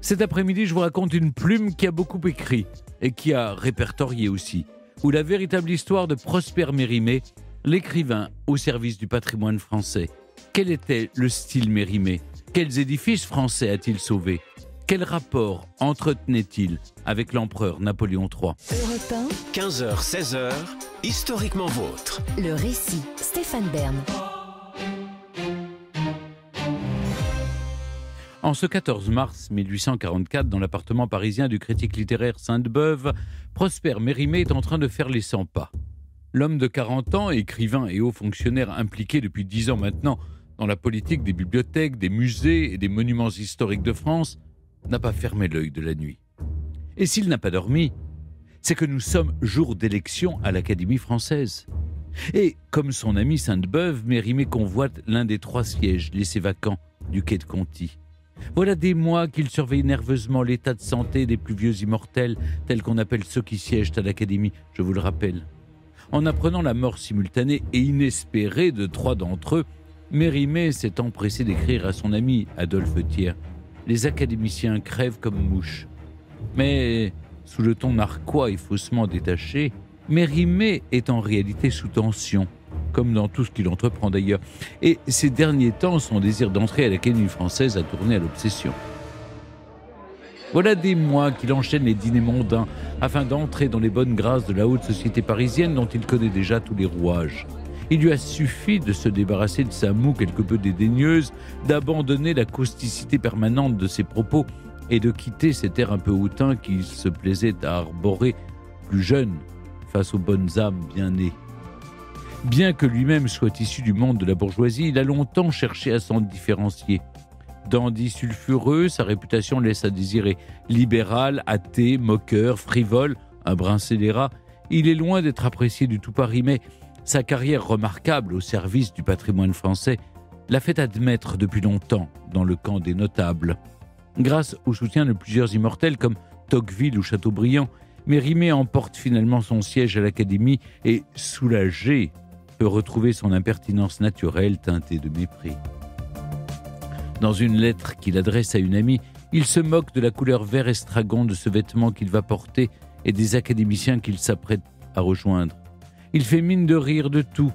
Cet après-midi, je vous raconte une plume qui a beaucoup écrit et qui a répertorié aussi, ou la véritable histoire de Prosper Mérimée, l'écrivain au service du patrimoine français. Quel était le style Mérimée ? Quels édifices français a-t-il sauvés ? Quel rapport entretenait-il avec l'empereur Napoléon III ? Europe 1, 15h-16h, historiquement vôtre. le récit, Stéphane Bern. En ce 14 mars 1844, dans l'appartement parisien du critique littéraire Sainte-Beuve, Prosper Mérimée est en train de faire les 100 pas. L'homme de 40 ans, écrivain et haut fonctionnaire impliqué depuis 10 ans maintenant dans la politique des bibliothèques, des musées et des monuments historiques de France, n'a pas fermé l'œil de la nuit. Et s'il n'a pas dormi, c'est que nous sommes jour d'élection à l'Académie française. Et comme son ami Sainte-Beuve, Mérimée convoite l'un des 3 sièges laissés vacants du quai de Conti. Voilà des mois qu'il surveille nerveusement l'état de santé des plus vieux immortels, tels qu'on appelle ceux qui siègent à l'Académie, je vous le rappelle. En apprenant la mort simultanée et inespérée de 3 d'entre eux, Mérimée s'est empressé d'écrire à son ami Adolphe Thiers. Les académiciens crèvent comme mouches. Mais, sous le ton narquois et faussement détaché, Mérimée est en réalité sous tension, comme dans tout ce qu'il entreprend d'ailleurs. Et ces derniers temps, son désir d'entrer à l'Académie française a tourné à l'obsession. Voilà des mois qu'il enchaîne les dîners mondains afin d'entrer dans les bonnes grâces de la haute société parisienne dont il connaît déjà tous les rouages. Il lui a suffi de se débarrasser de sa moue quelque peu dédaigneuse, d'abandonner la causticité permanente de ses propos et de quitter cet air un peu hautain qu'il se plaisait à arborer plus jeune face aux bonnes âmes bien nées. Bien que lui-même soit issu du monde de la bourgeoisie, il a longtemps cherché à s'en différencier. Dandy sulfureux, sa réputation laisse à désirer. Libéral, athée, moqueur, frivole, un brin scélérat, il est loin d'être apprécié du tout Paris, mais sa carrière remarquable au service du patrimoine français l'a fait admettre depuis longtemps dans le camp des notables. Grâce au soutien de plusieurs immortels comme Tocqueville ou Chateaubriand, Mérimée emporte finalement son siège à l'Académie et, soulagé, peut retrouver son impertinence naturelle teintée de mépris. Dans une lettre qu'il adresse à une amie, il se moque de la couleur vert estragon de ce vêtement qu'il va porter et des académiciens qu'il s'apprête à rejoindre. Il fait mine de rire de tout,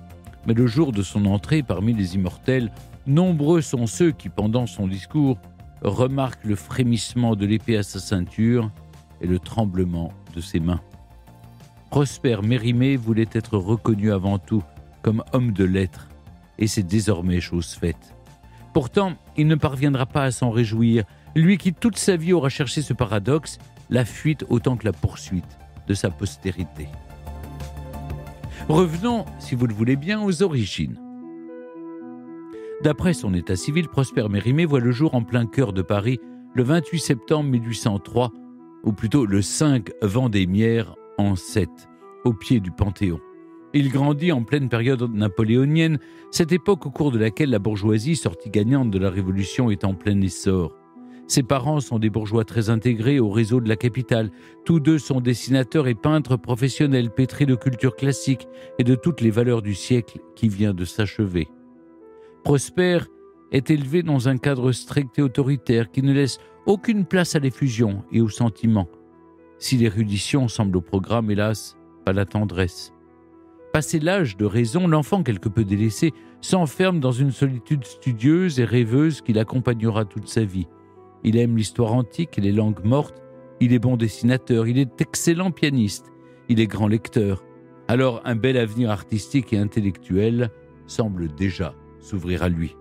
mais le jour de son entrée parmi les immortels, nombreux sont ceux qui, pendant son discours, remarquent le frémissement de l'épée à sa ceinture et le tremblement de ses mains. Prosper Mérimée voulait être reconnu avant tout comme homme de lettres, et c'est désormais chose faite. Pourtant, il ne parviendra pas à s'en réjouir, lui qui toute sa vie aura cherché ce paradoxe, la fuite autant que la poursuite de sa postérité. Revenons, si vous le voulez bien, aux origines. D'après son état civil, Prosper Mérimée voit le jour en plein cœur de Paris le 28 septembre 1803, ou plutôt le 5 Vendémiaire en 7, au pied du Panthéon. Il grandit en pleine période napoléonienne, cette époque au cours de laquelle la bourgeoisie, sortie gagnante de la Révolution, est en plein essor. Ses parents sont des bourgeois très intégrés au réseau de la capitale. Tous deux sont dessinateurs et peintres professionnels, pétris de culture classique et de toutes les valeurs du siècle qui vient de s'achever. Prosper est élevé dans un cadre strict et autoritaire qui ne laisse aucune place à l'effusion et au sentiment. Si l'érudition semble au programme, hélas, pas la tendresse. Passé l'âge de raison, l'enfant quelque peu délaissé s'enferme dans une solitude studieuse et rêveuse qui l'accompagnera toute sa vie. Il aime l'histoire antique et les langues mortes, il est bon dessinateur, il est excellent pianiste, il est grand lecteur. Alors un bel avenir artistique et intellectuel semble déjà s'ouvrir à lui.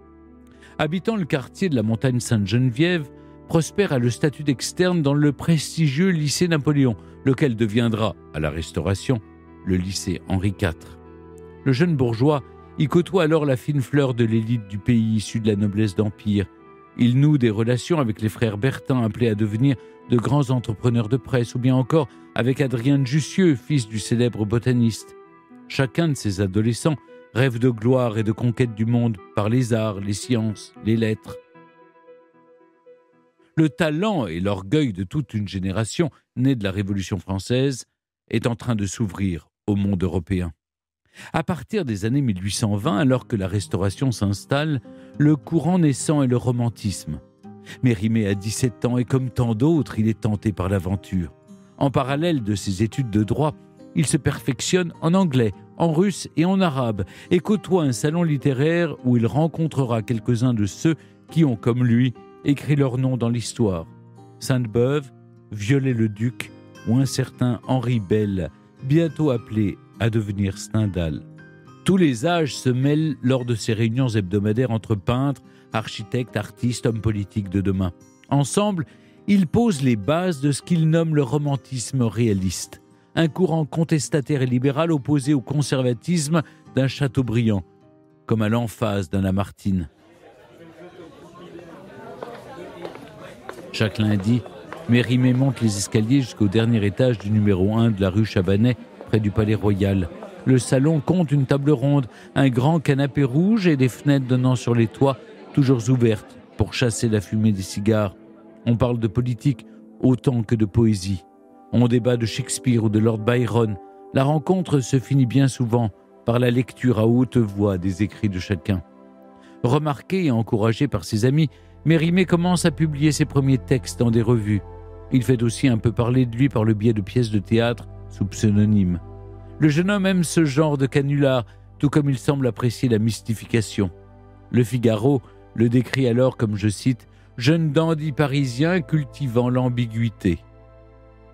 Habitant le quartier de la montagne Sainte-Geneviève, Prosper a le statut d'externe dans le prestigieux lycée Napoléon, lequel deviendra, à la Restauration, le lycée Henri IV. Le jeune bourgeois y côtoie alors la fine fleur de l'élite du pays issue de la noblesse d'Empire. Il noue des relations avec les frères Bertin, appelés à devenir de grands entrepreneurs de presse, ou bien encore avec Adrien de Jussieu, fils du célèbre botaniste. Chacun de ces adolescents rêve de gloire et de conquête du monde par les arts, les sciences, les lettres. Le talent et l'orgueil de toute une génération née de la Révolution française est en train de s'ouvrir au monde européen. À partir des années 1820, alors que la Restauration s'installe, le courant naissant est le romantisme. Mérimée a 17 ans et comme tant d'autres, il est tenté par l'aventure. En parallèle de ses études de droit, il se perfectionne en anglais, en russe et en arabe et côtoie un salon littéraire où il rencontrera quelques-uns de ceux qui ont, comme lui, écrit leur nom dans l'histoire. Sainte-Beuve, Viollet-le-Duc ou un certain Henri Bell, bientôt appelé à devenir Stendhal. Tous les âges se mêlent lors de ces réunions hebdomadaires entre peintres, architectes, artistes, hommes politiques de demain. Ensemble, ils posent les bases de ce qu'ils nomment le romantisme réaliste, un courant contestataire et libéral opposé au conservatisme d'un Chateaubriand, comme à l'emphase d'un Lamartine. Chaque lundi, Mérimée monte les escaliers jusqu'au dernier étage du numéro 1 de la rue Chabanais, près du Palais Royal. Le salon compte une table ronde, un grand canapé rouge et des fenêtres donnant sur les toits, toujours ouvertes pour chasser la fumée des cigares. On parle de politique autant que de poésie. On débat de Shakespeare ou de Lord Byron. La rencontre se finit bien souvent par la lecture à haute voix des écrits de chacun. Remarqué et encouragé par ses amis, Mérimée commence à publier ses premiers textes dans des revues. Il fait aussi un peu parler de lui par le biais de pièces de théâtre sous pseudonyme. Le jeune homme aime ce genre de canular, tout comme il semble apprécier la mystification. Le Figaro le décrit alors comme, je cite, « jeune dandy parisien cultivant l'ambiguïté ».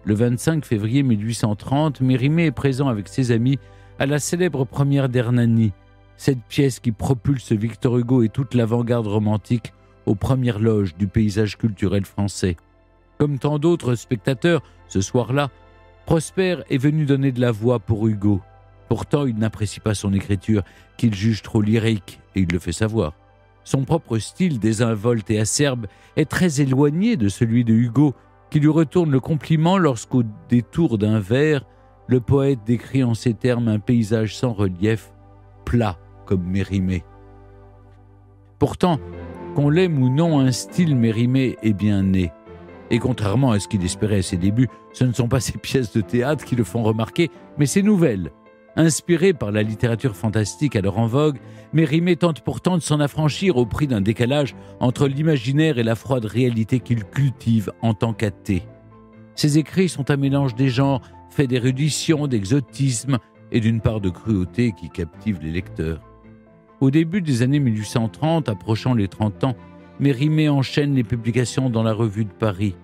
Le 25 février 1830, Mérimée est présent avec ses amis à la célèbre première d'Hernani, cette pièce qui propulse Victor Hugo et toute l'avant-garde romantique aux premières loges du paysage culturel français. Comme tant d'autres spectateurs, ce soir-là, Prosper est venu donner de la voix pour Hugo. Pourtant, il n'apprécie pas son écriture, qu'il juge trop lyrique, et il le fait savoir. Son propre style désinvolte et acerbe est très éloigné de celui de Hugo, qui lui retourne le compliment lorsqu'au détour d'un vers, le poète décrit en ces termes un paysage sans relief, plat comme Mérimée. Pourtant, qu'on l'aime ou non, un style Mérimée est bien né. Et contrairement à ce qu'il espérait à ses débuts, ce ne sont pas ses pièces de théâtre qui le font remarquer, mais ses nouvelles. Inspiré par la littérature fantastique alors en vogue, Mérimée tente pourtant de s'en affranchir au prix d'un décalage entre l'imaginaire et la froide réalité qu'il cultive en tant qu'athée. Ses écrits sont un mélange des genres, fait d'érudition, d'exotisme et d'une part de cruauté qui captive les lecteurs. Au début des années 1830, approchant les 30 ans, Mérimée enchaîne les publications dans la Revue de Paris.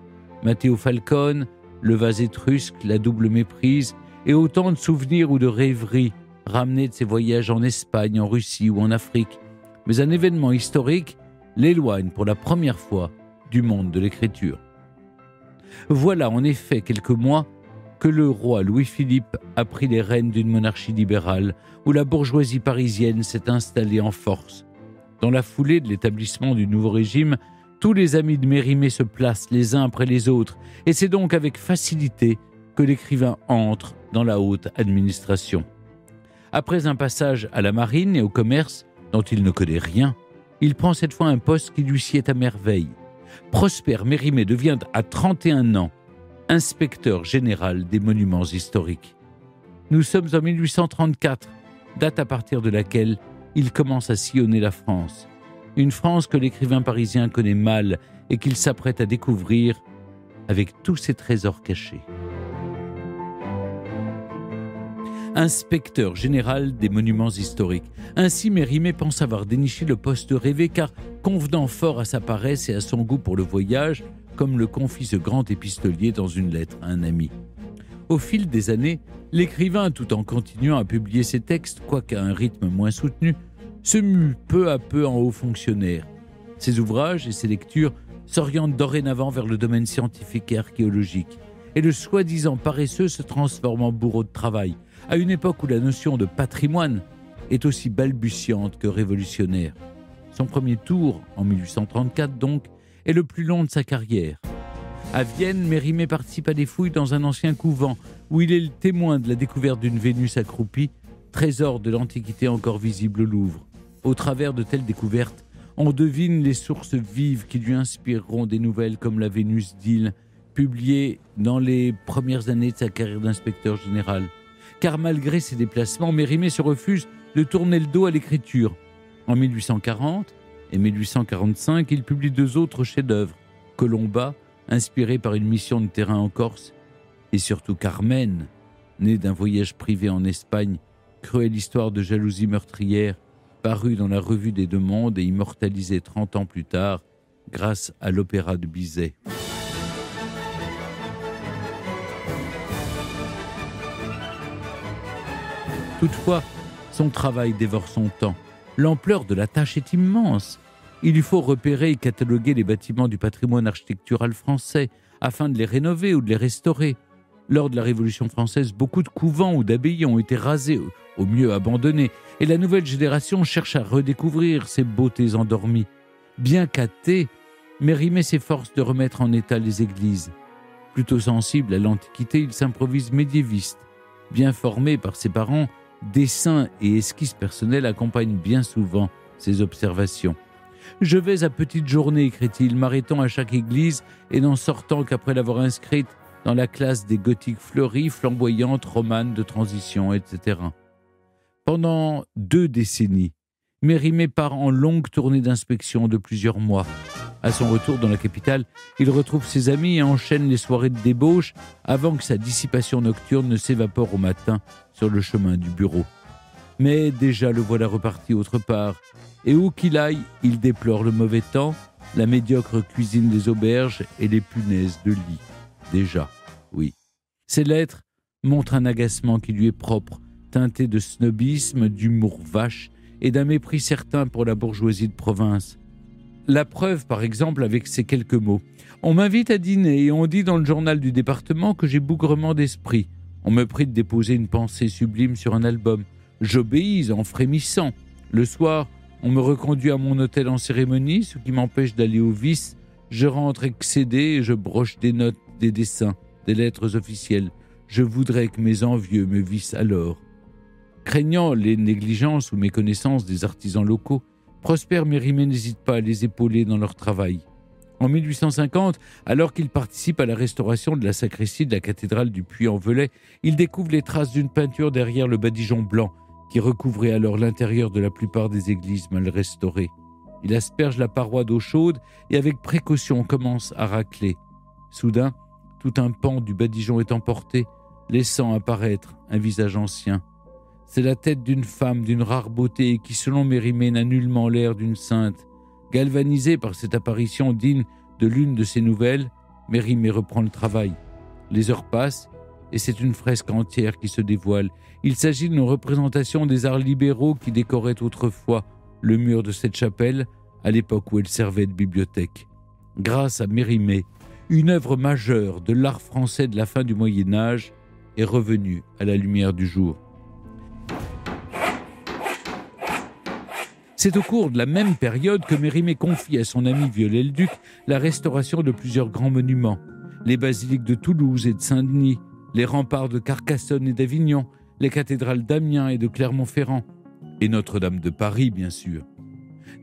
Matteo Falcone, Le vase étrusque, La double méprise et autant de souvenirs ou de rêveries ramenés de ses voyages en Espagne, en Russie ou en Afrique. Mais un événement historique l'éloigne pour la première fois du monde de l'écriture. Voilà en effet quelques mois que le roi Louis-Philippe a pris les rênes d'une monarchie libérale où la bourgeoisie parisienne s'est installée en force. Dans la foulée de l'établissement du nouveau régime, tous les amis de Mérimée se placent les uns après les autres et c'est donc avec facilité que l'écrivain entre dans la haute administration. Après un passage à la marine et au commerce, dont il ne connaît rien, il prend cette fois un poste qui lui sied à merveille. Prosper Mérimée devient à 31 ans inspecteur général des monuments historiques. Nous sommes en 1834, date à partir de laquelle il commence à sillonner la France. Une France que l'écrivain parisien connaît mal et qu'il s'apprête à découvrir avec tous ses trésors cachés. Inspecteur général des monuments historiques. Ainsi, Mérimée pense avoir déniché le poste rêvé car, convenant fort à sa paresse et à son goût pour le voyage, comme le confie ce grand épistolier dans une lettre à un ami. Au fil des années, l'écrivain, tout en continuant à publier ses textes, quoique à un rythme moins soutenu, se mue peu à peu en haut fonctionnaire. Ses ouvrages et ses lectures s'orientent dorénavant vers le domaine scientifique et archéologique, et le soi-disant paresseux se transforme en bourreau de travail, à une époque où la notion de patrimoine est aussi balbutiante que révolutionnaire. Son premier tour, en 1834 donc, est le plus long de sa carrière. À Vienne, Mérimée participe à des fouilles dans un ancien couvent où il est le témoin de la découverte d'une Vénus accroupie, trésor de l'Antiquité encore visible au Louvre. Au travers de telles découvertes, on devine les sources vives qui lui inspireront des nouvelles comme la Vénus d'Île, publiée dans les premières années de sa carrière d'inspecteur général. Car malgré ses déplacements, Mérimée se refuse de tourner le dos à l'écriture. En 1840 et 1845, il publie deux autres chefs-d'œuvre, Colomba, inspiré par une mission de terrain en Corse, et surtout Carmen, née d'un voyage privé en Espagne, cruelle histoire de jalousie meurtrière, parue dans la Revue des Deux Mondes et immortalisée 30 ans plus tard grâce à l'opéra de Bizet. Toutefois, son travail dévore son temps. L'ampleur de la tâche est immense. Il lui faut repérer et cataloguer les bâtiments du patrimoine architectural français afin de les rénover ou de les restaurer. Lors de la Révolution française, beaucoup de couvents ou d'abbayes ont été rasés, au mieux abandonnés, et la nouvelle génération cherche à redécouvrir ces beautés endormies. Bien qu'athée, Mérimée s'efforce de remettre en état les églises. Plutôt sensible à l'Antiquité, il s'improvise médiéviste. Bien formé par ses parents, dessins et esquisses personnelles accompagnent bien souvent ses observations. « Je vais à petite journée, écrit-il, m'arrêtant à chaque église et n'en sortant qu'après l'avoir inscrite dans la classe des gothiques fleuries, flamboyantes, romanes de transition, etc. » Pendant 2 décennies, Mérimée part en longue tournée d'inspection de plusieurs mois. À son retour dans la capitale, il retrouve ses amis et enchaîne les soirées de débauche avant que sa dissipation nocturne ne s'évapore au matin sur le chemin du bureau. Mais déjà le voilà reparti autre part. Et où qu'il aille, il déplore le mauvais temps, la médiocre cuisine des auberges et les punaises de lit. Déjà, oui. Ses lettres montrent un agacement qui lui est propre, teinté de snobisme, d'humour vache et d'un mépris certain pour la bourgeoisie de province. La preuve, par exemple, avec ces quelques mots. « On m'invite à dîner et on dit dans le journal du département que j'ai bougrement d'esprit. On me prie de déposer une pensée sublime sur un album. J'obéis en frémissant. Le soir, on me reconduit à mon hôtel en cérémonie, ce qui m'empêche d'aller au vice. Je rentre excédé et je broche des notes, des dessins, des lettres officielles. Je voudrais que mes envieux me vissent alors. » Craignant les négligences ou méconnaissances des artisans locaux, Prosper Mérimée n'hésite pas à les épauler dans leur travail. En 1850, alors qu'il participe à la restauration de la sacristie de la cathédrale du Puy-en-Velay, il découvre les traces d'une peinture derrière le badigeon blanc qui recouvrait alors l'intérieur de la plupart des églises mal restaurées. Il asperge la paroi d'eau chaude et avec précaution commence à racler. Soudain, tout un pan du badigeon est emporté, laissant apparaître un visage ancien. C'est la tête d'une femme d'une rare beauté qui, selon Mérimée, n'a nullement l'air d'une sainte. Galvanisé par cette apparition digne de l'une de ses nouvelles, Mérimée reprend le travail. Les heures passent et c'est une fresque entière qui se dévoile. Il s'agit d'une représentation des arts libéraux qui décoraient autrefois le mur de cette chapelle à l'époque où elle servait de bibliothèque. Grâce à Mérimée, une œuvre majeure de l'art français de la fin du Moyen-Âge est revenue à la lumière du jour. C'est au cours de la même période que Mérimée confie à son ami Viollet-le-Duc la restauration de plusieurs grands monuments. Les basiliques de Toulouse et de Saint-Denis, les remparts de Carcassonne et d'Avignon, les cathédrales d'Amiens et de Clermont-Ferrand, et Notre-Dame de Paris, bien sûr.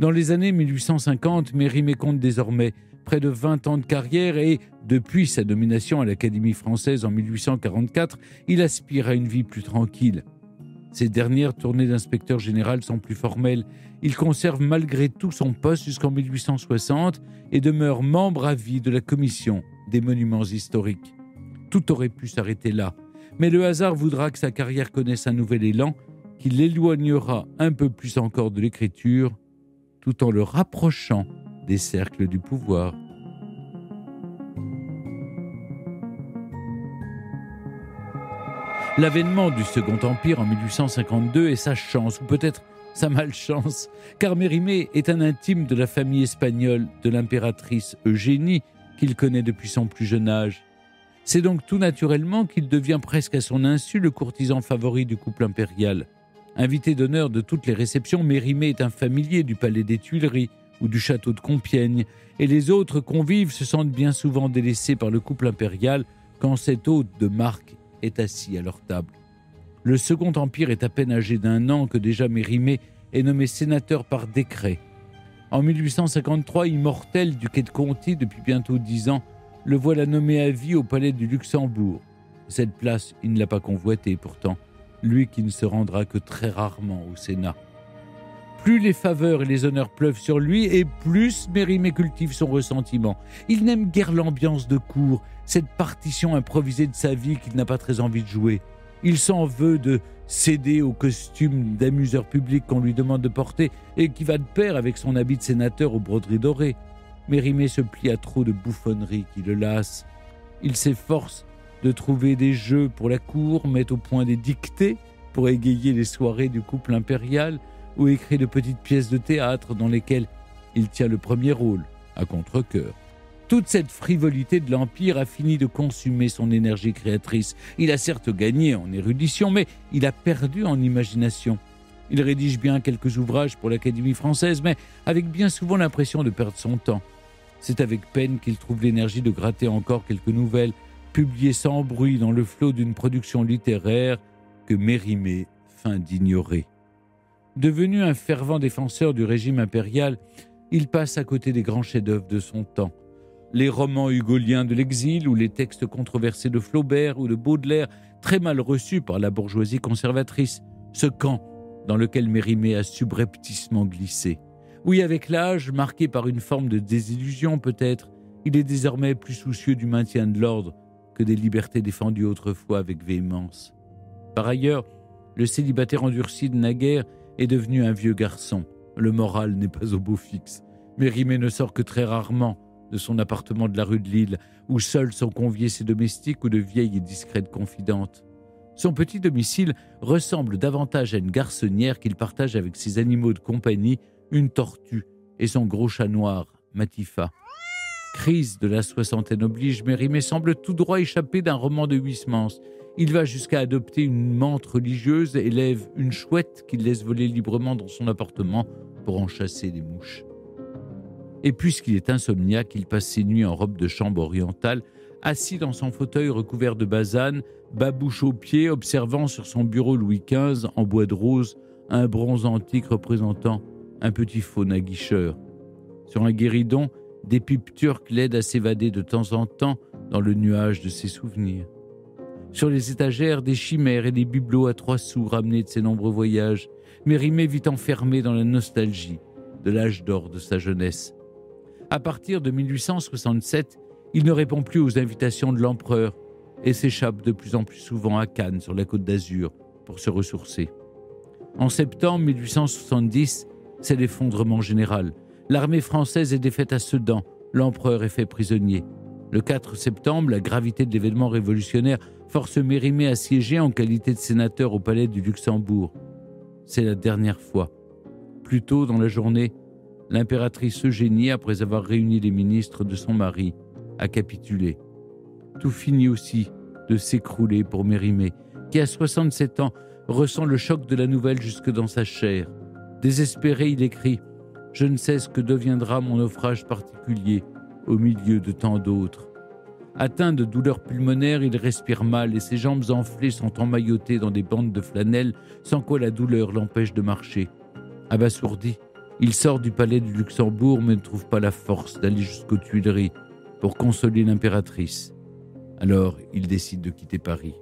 Dans les années 1850, Mérimée compte désormais près de 20 ans de carrière et, depuis sa nomination à l'Académie française en 1844, il aspire à une vie plus tranquille. Ses dernières tournées d'inspecteur général sont plus formelles. Il conserve malgré tout son poste jusqu'en 1860 et demeure membre à vie de la commission des monuments historiques. Tout aurait pu s'arrêter là, mais le hasard voudra que sa carrière connaisse un nouvel élan qui l'éloignera un peu plus encore de l'écriture, tout en le rapprochant des cercles du pouvoir. L'avènement du Second Empire en 1852 est sa chance, ou peut-être sa malchance, car Mérimée est un intime de la famille espagnole de l'impératrice Eugénie qu'il connaît depuis son plus jeune âge. C'est donc tout naturellement qu'il devient presque à son insu le courtisan favori du couple impérial. Invité d'honneur de toutes les réceptions, Mérimée est un familier du palais des Tuileries ou du château de Compiègne, et les autres convives se sentent bien souvent délaissés par le couple impérial quand cet hôte de marque est assis à leur table. Le Second Empire est à peine âgé d'1 an que déjà Mérimée est nommé sénateur par décret. En 1853, immortel du quai de Conti depuis bientôt 10 ans, le voilà nommé à vie au palais du Luxembourg. Cette place, il ne l'a pas convoitée pourtant, lui qui ne se rendra que très rarement au Sénat. Plus les faveurs et les honneurs pleuvent sur lui, et plus Mérimée cultive son ressentiment. Il n'aime guère l'ambiance de cour, cette partition improvisée de sa vie qu'il n'a pas très envie de jouer. Il s'en veut de céder au costume d'amuseur public qu'on lui demande de porter et qui va de pair avec son habit de sénateur aux broderies dorées. Mérimée se plie à trop de bouffonneries qui le lassent. Il s'efforce de trouver des jeux pour la cour, met au point des dictées pour égayer les soirées du couple impérial, ou écrit de petites pièces de théâtre dans lesquelles il tient le premier rôle, à contre-cœur. Toute cette frivolité de l'Empire a fini de consumer son énergie créatrice. Il a certes gagné en érudition, mais il a perdu en imagination. Il rédige bien quelques ouvrages pour l'Académie française, mais avec bien souvent l'impression de perdre son temps. C'est avec peine qu'il trouve l'énergie de gratter encore quelques nouvelles, publiées sans bruit dans le flot d'une production littéraire que Mérimée feint d'ignorer. Devenu un fervent défenseur du régime impérial, il passe à côté des grands chefs-d'œuvre de son temps. Les romans hugoliens de l'exil ou les textes controversés de Flaubert ou de Baudelaire, très mal reçus par la bourgeoisie conservatrice. Ce camp dans lequel Mérimée a subrepticement glissé. Oui, avec l'âge, marqué par une forme de désillusion peut-être, il est désormais plus soucieux du maintien de l'ordre que des libertés défendues autrefois avec véhémence. Par ailleurs, le célibataire endurci de naguère est devenu un vieux garçon. Le moral n'est pas au beau fixe. Mérimée ne sort que très rarement de son appartement de la rue de Lille, où seuls sont conviés ses domestiques ou de vieilles et discrètes confidentes. Son petit domicile ressemble davantage à une garçonnière qu'il partage avec ses animaux de compagnie, une tortue et son gros chat noir, Matifa. Crise de la soixantaine oblige, Mérimée semble tout droit échapper d'un roman de Huysmans. Il va jusqu'à adopter une mante religieuse et élève une chouette qu'il laisse voler librement dans son appartement pour en chasser les mouches. Et puisqu'il est insomniaque, il passe ses nuits en robe de chambre orientale, assis dans son fauteuil recouvert de basane, babouche aux pieds, observant sur son bureau Louis XV en bois de rose un bronze antique représentant un petit faune aguicheur. Sur un guéridon, des pipes turques l'aident à s'évader de temps en temps dans le nuage de ses souvenirs. Sur les étagères, des chimères et des bibelots à 3 sous ramenés de ses nombreux voyages. Mérimée vit enfermé dans la nostalgie de l'âge d'or de sa jeunesse. À partir de 1867, il ne répond plus aux invitations de l'empereur et s'échappe de plus en plus souvent à Cannes, sur la côte d'Azur, pour se ressourcer. En septembre 1870, c'est l'effondrement général. L'armée française est défaite à Sedan, l'empereur est fait prisonnier. Le 4 septembre, la gravité de l'événement révolutionnaire force Mérimée à siéger en qualité de sénateur au palais du Luxembourg. C'est la dernière fois. Plus tôt dans la journée, l'impératrice Eugénie, après avoir réuni les ministres de son mari, a capitulé. Tout finit aussi de s'écrouler pour Mérimée, qui à 67 ans ressent le choc de la nouvelle jusque dans sa chair. Désespéré, il écrit « Je ne sais ce que deviendra mon naufrage particulier au milieu de tant d'autres. » Atteint de douleurs pulmonaires, il respire mal et ses jambes enflées sont emmaillotées dans des bandes de flanelle, sans quoi la douleur l'empêche de marcher. Abasourdi, il sort du palais du Luxembourg mais ne trouve pas la force d'aller jusqu'aux Tuileries pour consoler l'impératrice. Alors, il décide de quitter Paris.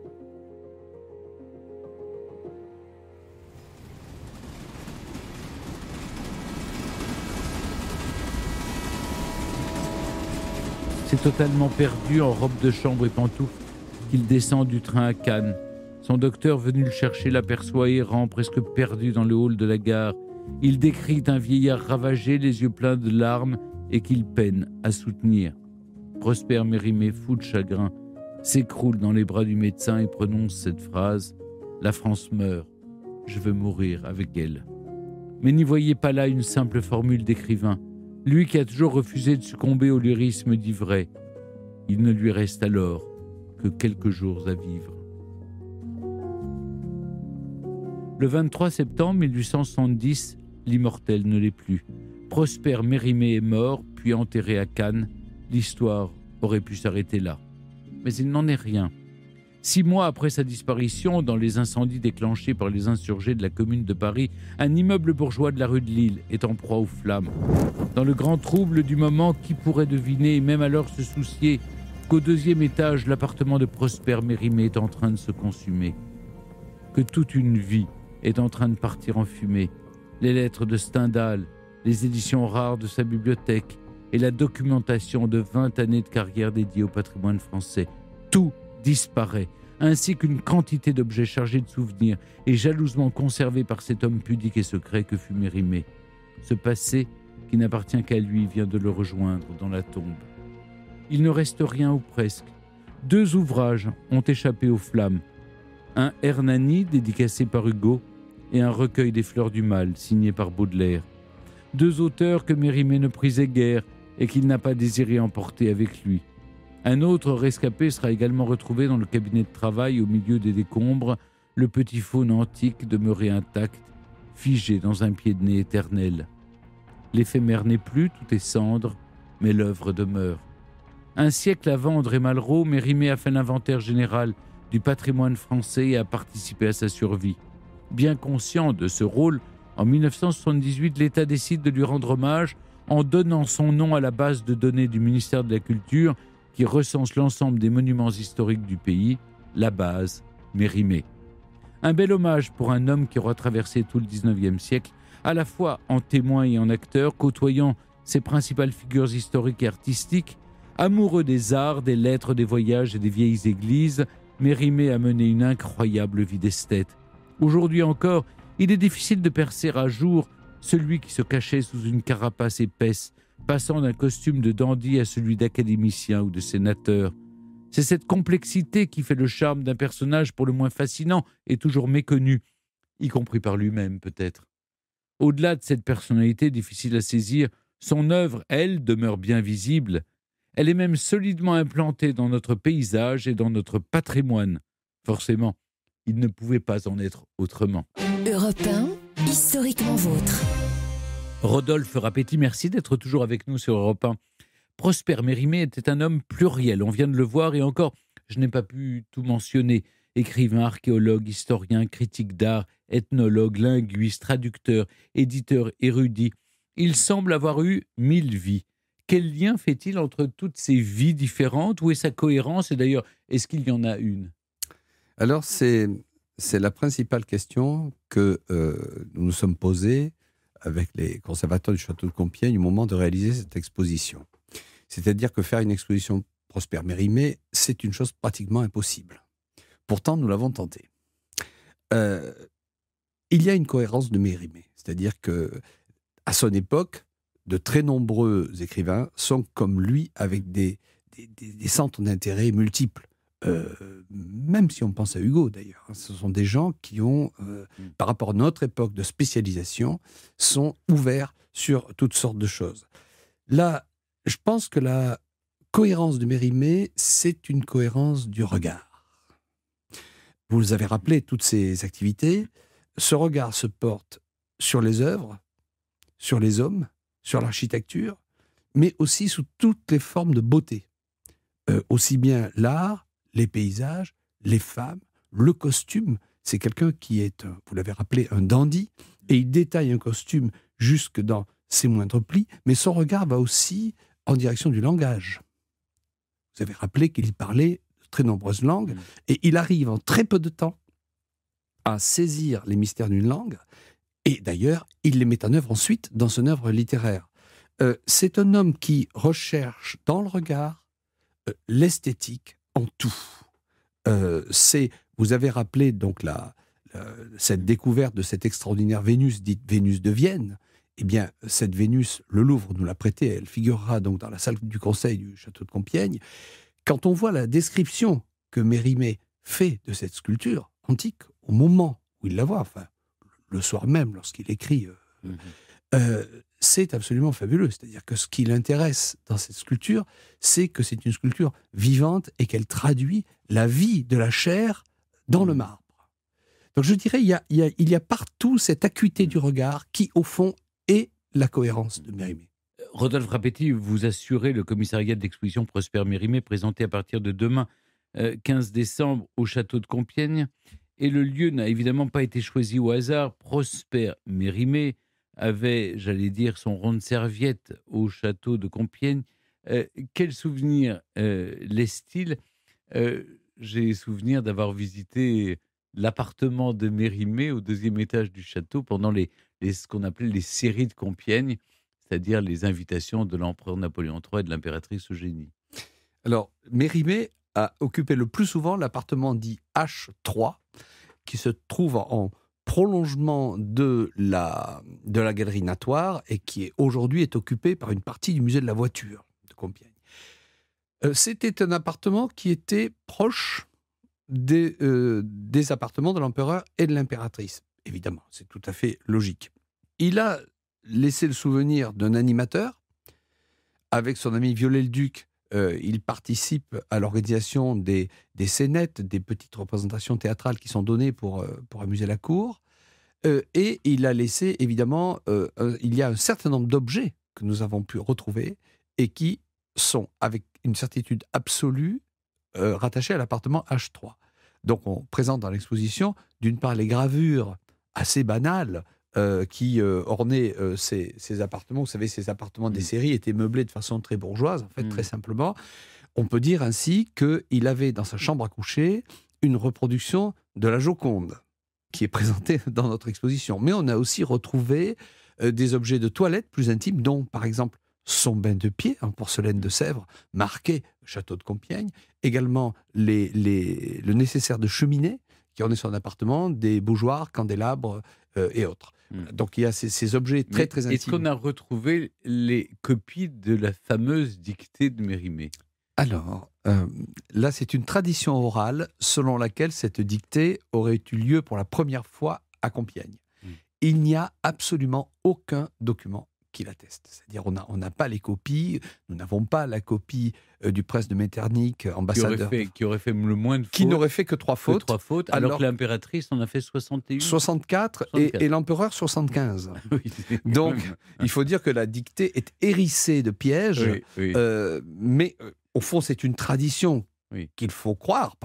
C'est totalement perdu, en robe de chambre et pantoufles, qu'il descend du train à Cannes. Son docteur venu le chercher l'aperçoit errant, presque perdu dans le hall de la gare. Il décrit un vieillard ravagé, les yeux pleins de larmes, et qu'il peine à soutenir. Prosper Mérimée, fou de chagrin, s'écroule dans les bras du médecin et prononce cette phrase « La France meurt, je veux mourir avec elle ». Mais n'y voyez pas là une simple formule d'écrivain. Lui qui a toujours refusé de succomber au lyrisme d'Ivray, il ne lui reste alors que quelques jours à vivre. Le 23 septembre 1870, l'immortel ne l'est plus. Prosper Mérimée est mort, puis enterré à Cannes. L'histoire aurait pu s'arrêter là. Mais il n'en est rien. 6 mois après sa disparition, dans les incendies déclenchés par les insurgés de la Commune de Paris, un immeuble bourgeois de la rue de Lille est en proie aux flammes. Dans le grand trouble du moment, qui pourrait deviner, et même alors se soucier, qu'au 2e étage, l'appartement de Prosper Mérimée est en train de se consumer, que toute une vie est en train de partir en fumée, les lettres de Stendhal, les éditions rares de sa bibliothèque et la documentation de 20 années de carrière dédiée au patrimoine français. Tout disparaît, ainsi qu'une quantité d'objets chargés de souvenirs et jalousement conservés par cet homme pudique et secret que fut Mérimée. Ce passé, qui n'appartient qu'à lui, vient de le rejoindre dans la tombe. Il ne reste rien ou presque. 2 ouvrages ont échappé aux flammes. Un Hernani dédicacé par Hugo et un recueil des fleurs du mal signé par Baudelaire. 2 auteurs que Mérimée ne prisait guère et qu'il n'a pas désiré emporter avec lui. Un autre rescapé sera également retrouvé dans le cabinet de travail au milieu des décombres, le petit faune antique demeuré intact, figé dans un pied de nez éternel. L'éphémère n'est plus, tout est cendre, mais l'œuvre demeure. Un siècle avant André Malraux, Mérimée a fait l'inventaire général du patrimoine français et a participé à sa survie. Bien conscient de ce rôle, en 1978, l'État décide de lui rendre hommage en donnant son nom à la base de données du ministère de la Culture qui recense l'ensemble des monuments historiques du pays, la base Mérimée. Un bel hommage pour un homme qui aura traversé tout le 19e siècle, à la fois en témoin et en acteur, côtoyant ses principales figures historiques et artistiques. Amoureux des arts, des lettres, des voyages et des vieilles églises, Mérimée a mené une incroyable vie d'esthète. Aujourd'hui encore, il est difficile de percer à jour celui qui se cachait sous une carapace épaisse, passant d'un costume de dandy à celui d'académicien ou de sénateur. C'est cette complexité qui fait le charme d'un personnage pour le moins fascinant et toujours méconnu, y compris par lui-même peut-être. Au-delà de cette personnalité difficile à saisir, son œuvre, elle, demeure bien visible. Elle est même solidement implantée dans notre paysage et dans notre patrimoine. Forcément, il ne pouvait pas en être autrement. Europe 1, historiquement vôtre. Rodolphe Rapetti, merci d'être toujours avec nous sur Europe 1. Prosper Mérimée était un homme pluriel, on vient de le voir, et encore, je n'ai pas pu tout mentionner. Écrivain, archéologue, historien, critique d'art, ethnologue, linguiste, traducteur, éditeur érudit. Il semble avoir eu 1000 vies. Quel lien fait-il entre toutes ces vies différentes? Où est sa cohérence? Et d'ailleurs, est-ce qu'il y en a une? Alors, c'est la principale question que nous nous sommes posée avec les conservateurs du château de Compiègne au moment de réaliser cette exposition. C'est-à-dire que faire une exposition Prosper Mérimée, c'est une chose pratiquement impossible. Pourtant, nous l'avons tenté. Il y a une cohérence de Mérimée. C'est-à-dire qu'à son époque, de très nombreux écrivains sont comme lui avec des centres d'intérêt multiples. Même si on pense à Hugo d'ailleurs, ce sont des gens qui ont, par rapport à notre époque de spécialisation, sont ouverts sur toutes sortes de choses. Là, je pense que la cohérence de Mérimée, c'est une cohérence du regard. Vous avez rappelé toutes ces activités. Ce regard se porte sur les œuvres, sur les hommes, sur l'architecture, mais aussi sous toutes les formes de beauté. Aussi bien l'art, les paysages, les femmes, le costume. C'est quelqu'un qui est, vous l'avez rappelé, un dandy, et il détaille un costume jusque dans ses moindres plis, mais son regard va aussi en direction du langage. Vous avez rappelé qu'il parlait de très nombreuses langues, et il arrive en très peu de temps à saisir les mystères d'une langue, et d'ailleurs, il les met en œuvre ensuite dans son œuvre littéraire. C'est un homme qui recherche dans le regard l'esthétique en tout. Vous avez rappelé donc cette découverte de cette extraordinaire Vénus, dite Vénus de Vienne. Eh bien, cette Vénus, le Louvre nous l'a prêtée, elle figurera donc dans la salle du conseil du château de Compiègne. Quand on voit la description que Mérimée fait de cette sculpture antique, au moment où il la voit, enfin, le soir même, lorsqu'il écrit, c'est absolument fabuleux. C'est-à-dire que ce qui l'intéresse dans cette sculpture, c'est que c'est une sculpture vivante et qu'elle traduit la vie de la chair dans le marbre. Donc je dirais, il y a partout cette acuité du regard qui, au fond, est la cohérence de Mérimée. Rodolphe Rapetti, vous assurez le commissariat d'exposition Prosper Mérimée, présenté à partir de demain, 15 décembre, au château de Compiègne. Et le lieu n'a évidemment pas été choisi au hasard. Prosper Mérimée avait, j'allais dire, son rond de serviette au château de Compiègne. Quel souvenir laisse-t-il? J'ai souvenir d'avoir visité l'appartement de Mérimée au 2e étage du château pendant les ce qu'on appelait les séries de Compiègne, c'est-à-dire les invitations de l'empereur Napoléon III et de l'impératrice Eugénie. Alors, Mérimée a occupé le plus souvent l'appartement dit H3, qui se trouve en prolongement de la galerie Natoire et qui aujourd'hui est occupé par une partie du musée de la voiture de Compiègne. C'était un appartement qui était proche des appartements de l'empereur et de l'impératrice. Évidemment, c'est tout à fait logique. Il a laissé le souvenir d'un animateur. Avec son ami Viollet-le-Duc, il participe à l'organisation des scénettes, des petites représentations théâtrales qui sont données pour amuser la cour. Et il a laissé, évidemment, il y a un certain nombre d'objets que nous avons pu retrouver et qui sont, avec une certitude absolue, rattachés à l'appartement H3. Donc on présente dans l'exposition, d'une part, les gravures assez banales qui ornaient ces appartements. Vous savez, ces appartements des séries étaient meublés de façon très bourgeoise, en fait, très simplement. On peut dire ainsi qu'il avait dans sa chambre à coucher une reproduction de la Joconde, qui est présentée dans notre exposition. Mais on a aussi retrouvé des objets de toilette plus intimes, dont, par exemple, son bain de pied en porcelaine de Sèvres, marqué château de Compiègne, également le nécessaire de cheminée, qui ornait son appartement, des bougeoirs, candélabres et autres. Donc il y a ces objets très, très intimes. Est-ce qu'on a retrouvé les copies de la fameuse dictée de Mérimée ? Alors, là, c'est une tradition orale selon laquelle cette dictée aurait eu lieu pour la première fois à Compiègne. Il n'y a absolument aucun document qui l'atteste. C'est-à-dire, on n'a pas les copies, nous n'avons pas la copie du prince de Metternich, ambassadeur. Qui aurait fait le moins de fautes. Qui n'aurait fait que 3 fautes. Alors que l'impératrice en a fait 61. 64 et l'empereur 75. Oui. Donc, il faut dire que la dictée est hérissée de pièges, mais au fond, c'est une tradition qu'il faut croire,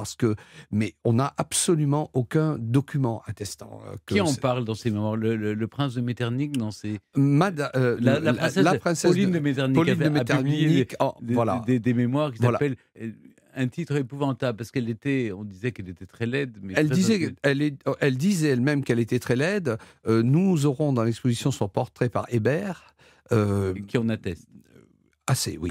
mais on n'a absolument aucun document attestant. Qui en parle dans ses mémoires ? Le prince de Metternich dans ses... la princesse Pauline de Metternich, a publié des mémoires qui s'appellent un titre épouvantable, parce on disait qu'elle était très laide. Mais elle disait elle-même qu'elle était très laide. Nous aurons dans l'exposition son portrait par Hébert. Qui en atteste. Assez, oui.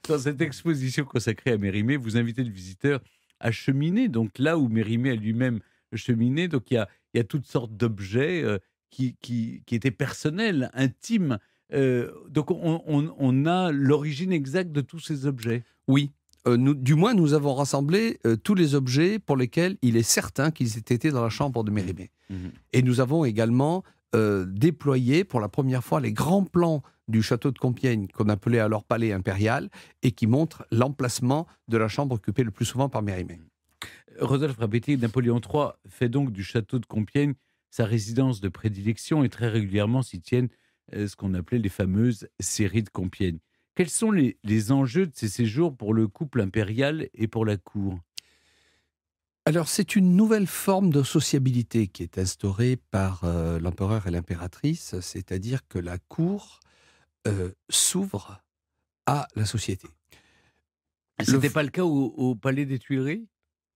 Dans cette exposition consacrée à Mérimée, vous invitez le visiteur à cheminer, donc là où Mérimée a lui-même cheminé. Donc il y a toutes sortes d'objets qui étaient personnels, intimes. Donc on a l'origine exacte de tous ces objets. Oui. Du moins, nous avons rassemblé tous les objets pour lesquels il est certain qu'ils aient été dans la chambre de Mérimée. Et nous avons également déployé pour la première fois les grands plans du château de Compiègne, qu'on appelait alors palais impérial, et qui montre l'emplacement de la chambre occupée le plus souvent par Mérimée. Rodolphe Rapetti, Napoléon III fait donc du château de Compiègne sa résidence de prédilection, et très régulièrement s'y tiennent ce qu'on appelait les fameuses séries de Compiègne. Quels sont les enjeux de ces séjours pour le couple impérial et pour la cour ? Alors, c'est une nouvelle forme de sociabilité qui est instaurée par l'empereur et l'impératrice, c'est-à-dire que la cour s'ouvre à la société. Ce n'était pas le cas au Palais des Tuileries ?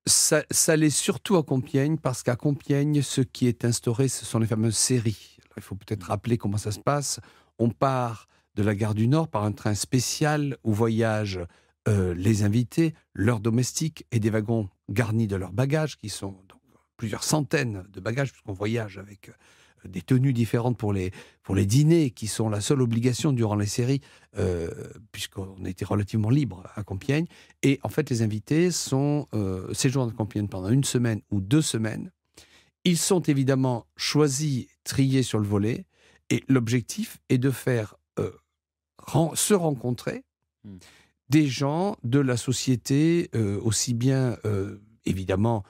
Ça l'est surtout à Compiègne, parce qu'à Compiègne, ce qui est instauré, ce sont les fameuses séries. Alors, il faut peut-être rappeler comment ça se passe. On part de la gare du Nord par un train spécial où voyagent les invités, leurs domestiques et des wagons garnis de leurs bagages, qui sont donc plusieurs centaines de bagages, puisqu'on voyage avec des tenues différentes pour les dîners, qui sont la seule obligation durant les séries, puisqu'on était relativement libre à Compiègne. Et en fait, les invités séjournent à Compiègne pendant 1 semaine ou 2 semaines. Ils sont évidemment choisis, triés sur le volet, et l'objectif est de faire se rencontrer des gens de la société, aussi bien, évidemment,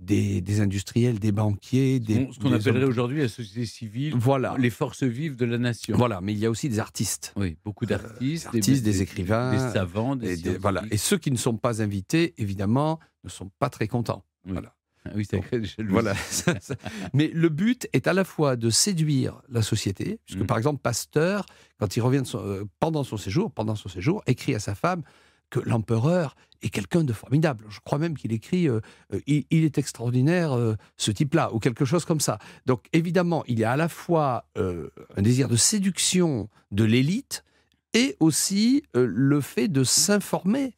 des industriels, des banquiers... Ce qu'on appellerait aujourd'hui la société civile, les forces vives de la nation. Voilà, mais il y a aussi des artistes. Oui, beaucoup d'artistes. Des écrivains. Des savants, des voilà. Et ceux qui ne sont pas invités, évidemment, ne sont pas très contents. Oui. Voilà. Oui, c'est voilà. Mais le but est à la fois de séduire la société, puisque par exemple Pasteur, quand il revient pendant son séjour, écrit à sa femme que l'empereur est quelqu'un de formidable. Je crois même qu'il écrit il est extraordinaire, ce type-là, ou quelque chose comme ça. Donc évidemment, il y a à la fois un désir de séduction de l'élite et aussi le fait de s'informer.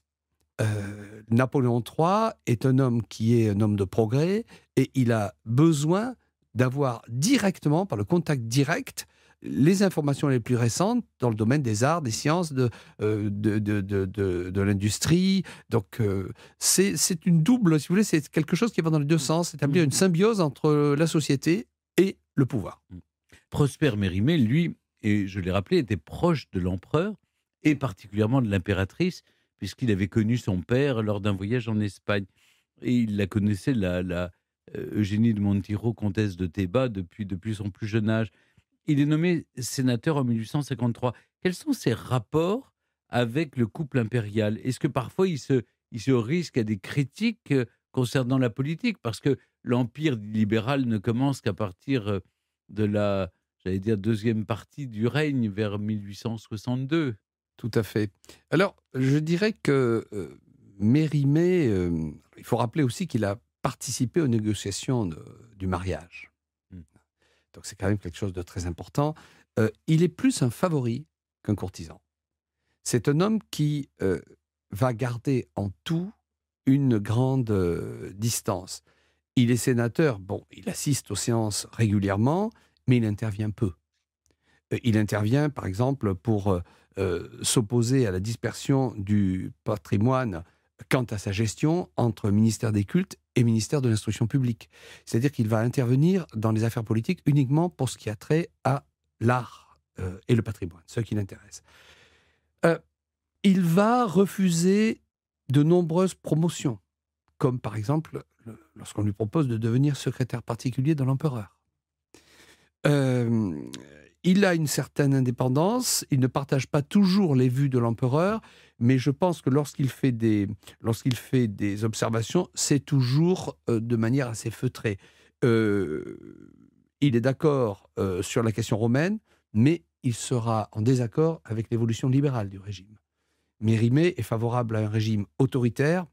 Napoléon III est un homme qui est un homme de progrès et il a besoin d'avoir directement, par le contact direct, les informations les plus récentes dans le domaine des arts, des sciences, de l'industrie. Donc, c'est une double, si vous voulez, c'est quelque chose qui va dans les deux sens, établir une symbiose entre la société et le pouvoir. Prosper Mérimée, lui, et je l'ai rappelé, était proche de l'empereur et particulièrement de l'impératrice, puisqu'il avait connu son père lors d'un voyage en Espagne. Et il la connaissait, Eugénie de Montijo, comtesse de Théba, depuis son plus jeune âge. Il est nommé sénateur en 1853. Quels sont ses rapports avec le couple impérial? Est-ce que parfois il se risque à des critiques concernant la politique? Parce que l'empire libéral ne commence qu'à partir de la, deuxième partie du règne, vers 1862. Tout à fait. Alors, je dirais que Mérimée, il faut rappeler aussi qu'il a participé aux négociations du mariage. Donc c'est quand même quelque chose de très important. Il est plus un favori qu'un courtisan. C'est un homme qui va garder en tout une grande distance. Il est sénateur, bon, il assiste aux séances régulièrement, mais il intervient peu. Il intervient, par exemple, pour s'opposer à la dispersion du patrimoine quant à sa gestion entre ministère des cultes et ministère de l'instruction publique. C'est-à-dire qu'il va intervenir dans les affaires politiques uniquement pour ce qui a trait à l'art et le patrimoine, ce qui l'intéresse. Il va refuser de nombreuses promotions, comme par exemple lorsqu'on lui propose de devenir secrétaire particulier de l'empereur. Il a une certaine indépendance, il ne partage pas toujours les vues de l'empereur, mais je pense que lorsqu'il fait des observations, c'est toujours de manière assez feutrée. Il est d'accord sur la question romaine, mais il sera en désaccord avec l'évolution libérale du régime. Mérimée est favorable à un régime autoritaire,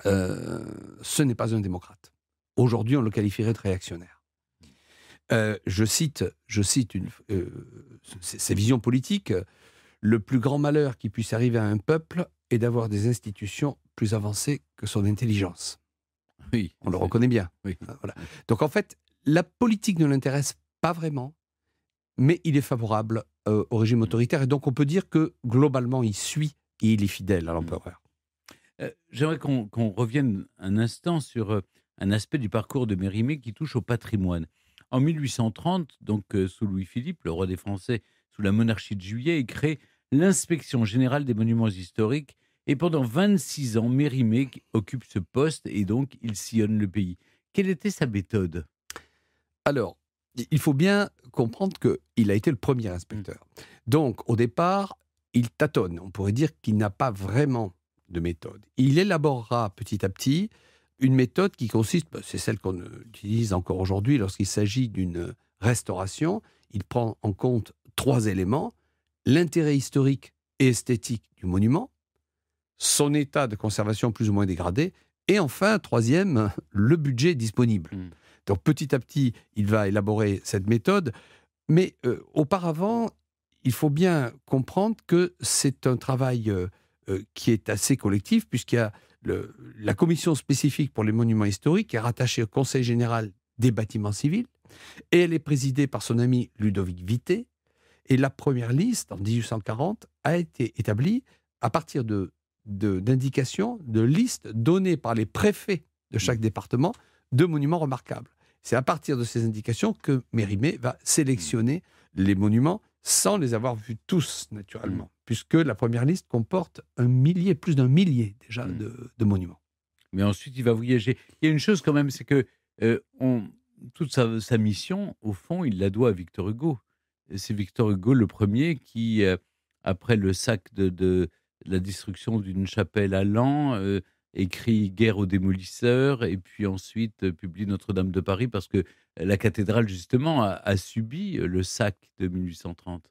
ce n'est pas un démocrate. Aujourd'hui, on le qualifierait de réactionnaire. Je cite ses visions politiques. Le plus grand malheur qui puisse arriver à un peuple est d'avoir des institutions plus avancées que son intelligence. Oui, on le reconnaît bien. Oui. Voilà. Donc en fait, la politique ne l'intéresse pas vraiment, mais il est favorable au régime autoritaire. Et donc on peut dire que globalement, il suit et il est fidèle à l'empereur. J'aimerais qu'on revienne un instant sur un aspect du parcours de Mérimée qui touche au patrimoine. En 1830, donc sous Louis-Philippe, le roi des Français, sous la monarchie de Juillet, il crée l'inspection générale des monuments historiques. Et pendant 26 ans, Mérimée occupe ce poste et donc il sillonne le pays. Quelle était sa méthode? Alors, il faut bien comprendre qu'il a été le premier inspecteur. Donc, au départ, il tâtonne. On pourrait dire qu'il n'a pas vraiment de méthode. Il élaborera petit à petit une méthode qui consiste, c'est celle qu'on utilise encore aujourd'hui lorsqu'il s'agit d'une restauration. Il prend en compte 3 éléments: l'intérêt historique et esthétique du monument, son état de conservation plus ou moins dégradé, et enfin, 3e, le budget disponible. Donc petit à petit, il va élaborer cette méthode, mais auparavant, il faut bien comprendre que c'est un travail qui est assez collectif, puisqu'il y a la commission spécifique pour les monuments historiques qui est rattachée au Conseil général des bâtiments civils, et elle est présidée par son ami Ludovic Vitet, et la première liste, en 1840, a été établie à partir d'indications, de listes données par les préfets de chaque département de monuments remarquables. C'est à partir de ces indications que Mérimée va sélectionner les monuments, sans les avoir vus tous, naturellement, puisque la première liste comporte plus d'un millier déjà de monuments. Mais ensuite, il va voyager. Il y a une chose quand même, c'est que toute sa mission, au fond, il la doit à Victor Hugo. Et c'est Victor Hugo le premier qui, après le sac de la destruction d'une chapelle à Laon, écrit Guerre aux démolisseurs, et puis ensuite publie Notre-Dame de Paris, parce que la cathédrale, justement, a subi le sac de 1830.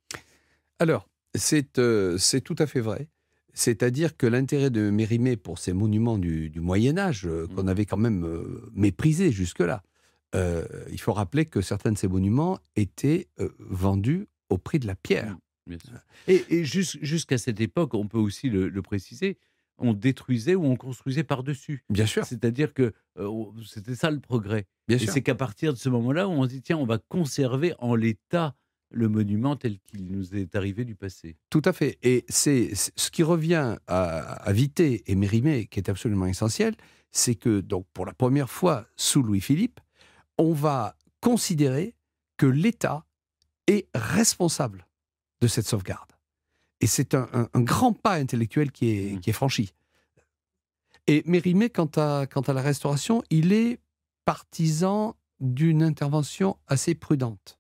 Alors, c'est tout à fait vrai. C'est-à-dire que l'intérêt de Mérimée pour ces monuments du Moyen-Âge, qu'on avait quand même méprisés jusque-là, il faut rappeler que certains de ces monuments étaient vendus au prix de la pierre. Bien sûr. Et jusqu'à cette époque, on peut aussi le préciser, on détruisait ou on construisait par-dessus. Bien sûr. C'est-à-dire que c'était ça le progrès. Bien et sûr. c'est qu'à partir de ce moment-là, où on se dit, tiens, on va conserver en l'état le monument tel qu'il nous est arrivé du passé. Tout à fait. Et c'est ce qui revient à Vitet et Mérimée, qui est absolument essentiel, c'est que, donc, pour la première fois sous Louis-Philippe, on va considérer que l'État est responsable de cette sauvegarde. Et c'est un grand pas intellectuel qui est franchi. Et Mérimée, quant à la restauration, il est partisan d'une intervention assez prudente.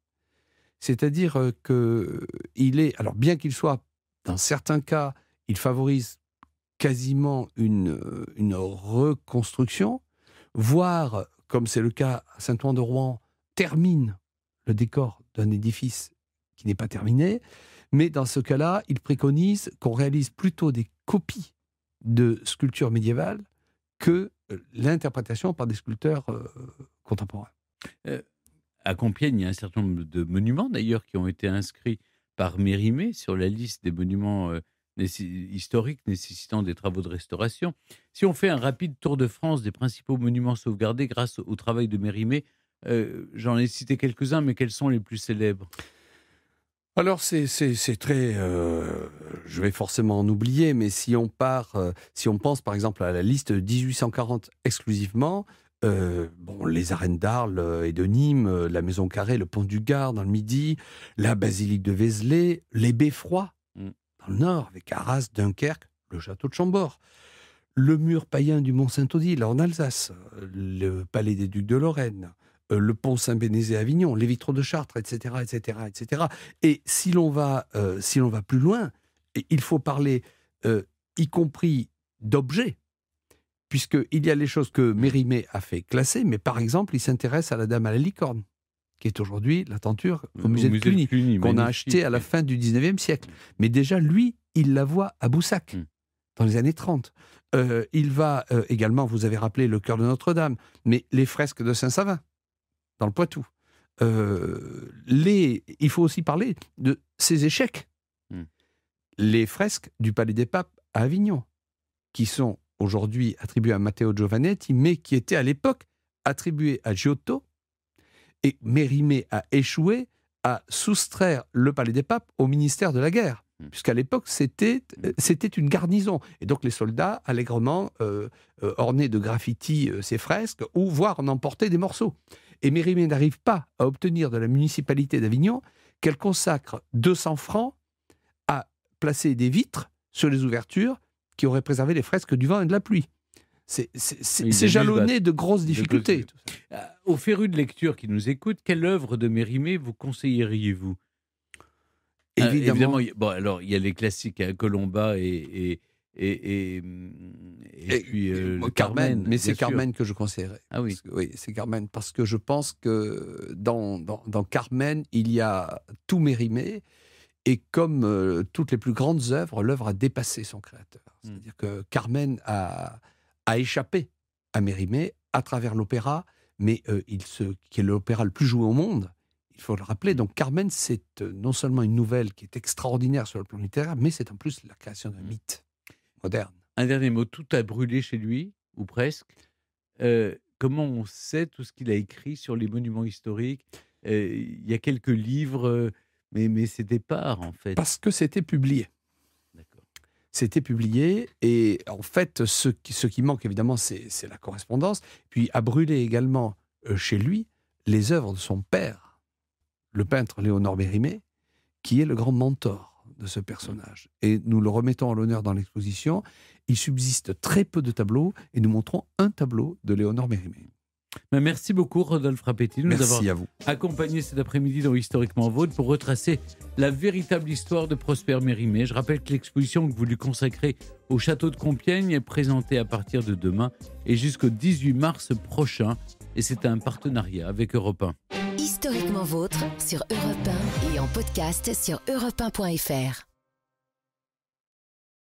C'est-à-dire qu'il est, alors bien qu'il soit, dans certains cas, il favorise quasiment une reconstruction, voire, comme c'est le cas à Saint-Ouen-de-Rouen, termine le décor d'un édifice qui n'est pas terminé, mais dans ce cas-là, il préconise qu'on réalise plutôt des copies de sculptures médiévales que l'interprétation par des sculpteurs contemporains. À Compiègne, il y a un certain nombre de monuments, d'ailleurs, qui ont été inscrits par Mérimée sur la liste des monuments historiques nécessitant des travaux de restauration. Si on fait un rapide tour de France des principaux monuments sauvegardés grâce au travail de Mérimée, j'en ai cité quelques-uns, mais quels sont les plus célèbres ? Alors, c'est très... je vais forcément en oublier, mais si on pense par exemple à la liste de 1840 exclusivement, les arènes d'Arles et de Nîmes, la Maison Carrée, le Pont du Gard dans le Midi, la basilique de Vézelay, les Beffrois dans le Nord, avec Arras, Dunkerque, le château de Chambord, le mur païen du Mont-Saint-Odile en Alsace, le palais des Ducs de Lorraine, le pont Saint-Bénézé à Avignon, les vitraux de Chartres, etc., etc., etc. Et si l'on va plus loin, il faut parler, y compris d'objets, puisqu'il y a les choses que Mérimée a fait classer, mais par exemple, il s'intéresse à la Dame à la licorne, qui est aujourd'hui la tenture au musée de Cluny, qu'on a achetée à la fin du 19e siècle. Mais déjà, lui, il la voit à Boussac, dans les années 30. Il va également, vous avez rappelé le chœur de Notre-Dame, mais les fresques de Saint-Savin, dans le Poitou. Il faut aussi parler de ses échecs. Les fresques du Palais des Papes à Avignon, qui sont aujourd'hui attribuées à Matteo Giovannetti, mais qui étaient à l'époque attribuées à Giotto. Et Mérimée a échoué à soustraire le Palais des Papes au ministère de la Guerre, puisqu'à l'époque, c'était une garnison. Et donc les soldats, allègrement, ornaient de graffitis ces fresques, ou voire en emportaient des morceaux. Et Mérimée n'arrive pas à obtenir de la municipalité d'Avignon qu'elle consacre 200 francs à placer des vitres sur les ouvertures qui auraient préservé les fresques du vent et de la pluie. C'est jalonné de grosses difficultés. Aux férus de lecture qui nous écoutent, quelle œuvre de Mérimée vous conseilleriez-vous ? Évidemment, alors il y a les classiques, Colomba et puis Carmen, mais c'est sûr. Carmen que je conseillerais. Ah oui. Oui, c'est Carmen, parce que je pense que dans Carmen, il y a tout Mérimée, et comme toutes les plus grandes œuvres, l'œuvre a dépassé son créateur. C'est-à-dire que Carmen a échappé à Mérimée à travers l'opéra, mais qui est l'opéra le plus joué au monde, il faut le rappeler. Donc Carmen, c'est non seulement une nouvelle qui est extraordinaire sur le plan littéraire, mais c'est en plus la création d'un mythe moderne. Un dernier mot, tout a brûlé chez lui, ou presque. Comment on sait tout ce qu'il a écrit sur les monuments historiques ? Il y a quelques livres, mais c'est des parts, en fait. Parce que c'était publié. D'accord. C'était publié, et en fait, ce qui manque, évidemment, c'est la correspondance. Puis, a brûlé également chez lui les œuvres de son père, le peintre Léonore Mérimée, qui est le grand mentor de ce personnage. Et nous le remettons à l'honneur dans l'exposition. Il subsiste très peu de tableaux, et nous montrons un tableau de Léonore Mérimée. Merci beaucoup, Rodolphe Rapetti, de nous avoir à vous. accompagné cet après-midi dans Historiquement Vôtre pour retracer la véritable histoire de Prosper Mérimée. Je rappelle que l'exposition que vous lui consacrez au château de Compiègne est présentée à partir de demain et jusqu'au 18 mars prochain. Et c'est un partenariat avec Europe 1. Historiquement Vôtre sur Europe 1 et en podcast sur europe1.fr.